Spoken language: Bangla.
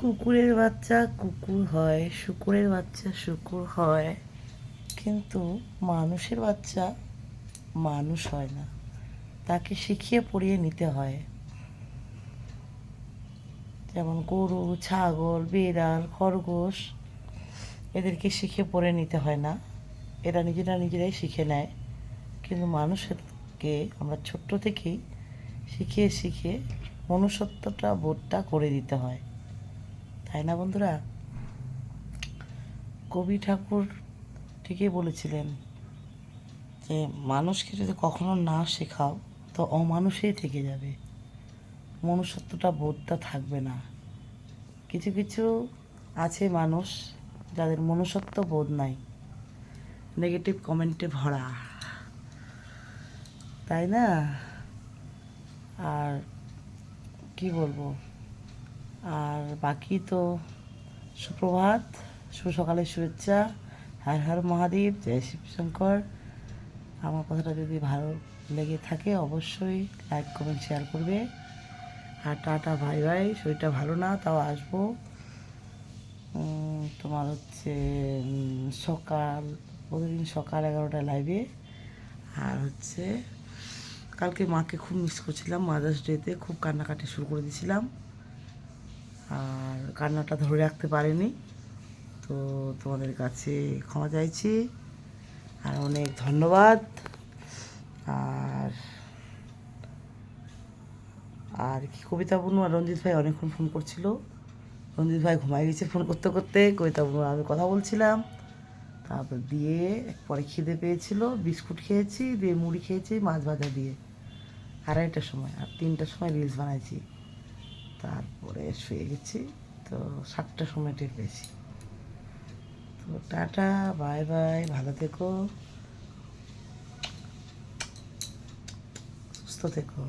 কুকুরের বাচ্চা কুকুর হয়, শূকরের বাচ্চা শূকর হয়, কিন্তু মানুষের বাচ্চা মানুষ হয় না, তাকে শিখিয়ে পড়িয়ে নিতে হয়। যেমন গরু, ছাগল, বিড়াল, খরগোশ, এদেরকে শিখে পড়ে নিতে হয় না, এরা নিজেরাই শিখে নেয়। কিন্তু মানুষকে আমরা ছোট্ট থেকেই শিখিয়ে শিখিয়ে মনুষ্যত্বটা বোধটা করে দিতে হয়, তাই না বন্ধুরা? কবি ঠাকুর ঠিকই বলেছিলেন যে মানুষকে যদি কখনো না শেখাও তো অমানুষেই থেকে যাবে, মনুষ্যত্বটা বোধটা থাকবে না। কিছু কিছু আছে মানুষ যাদের মনুষ্যত্ব বোধ নাই, নেগেটিভ কমেন্টে ভরা, তাই না? আর কি বলবো, আর বাকি তো সুপ্রভাত, সুসকালের শুভেচ্ছা, হর হর মহাদেব, জয় শিবশঙ্কর। আমার কথাটা যদি ভালো লেগে থাকে অবশ্যই লাইক কমেন্ট শেয়ার করবে। আর টাটা বাই বাই। শরীরটা ভালো না, তাও আসবো তোমার হচ্ছে সকাল, প্রতিদিন সকাল 11টায় লাইভে। আর হচ্ছে কালকে মাকে খুব মিস করছিলাম, মাদার্স ডেতে খুব কান্নাকাটি শুরু করে দিয়েছিলাম, আর কান্নাটা ধরে রাখতে পারিনি, তো তোমাদের কাছে ক্ষমা চাইছি, আর অনেক ধন্যবাদ। আর আর কি, কবিতা বুনু আর রঞ্জিত ভাই অনেকক্ষণ ফোন করছিল, রঞ্জিত ভাই ঘুমাই গেছে ফোন করতে করতে, কবিতা বুনু আমি কথা বলছিলাম, তারপর দিয়ে পরে খিদে পেয়েছিল, বিস্কুট খেয়েছি, দিয়ে মুড়ি খেয়েছি মাছ ভাজা দিয়ে 2:30টার সময়, আর 3টার সময় রিলস বানাইছি, তারপরে শুয়ে গেছি, তো 7টার সময় টের পেয়েছি। তো টাটা বাই বাই, ভালো থেকো, সুস্থ থেকো।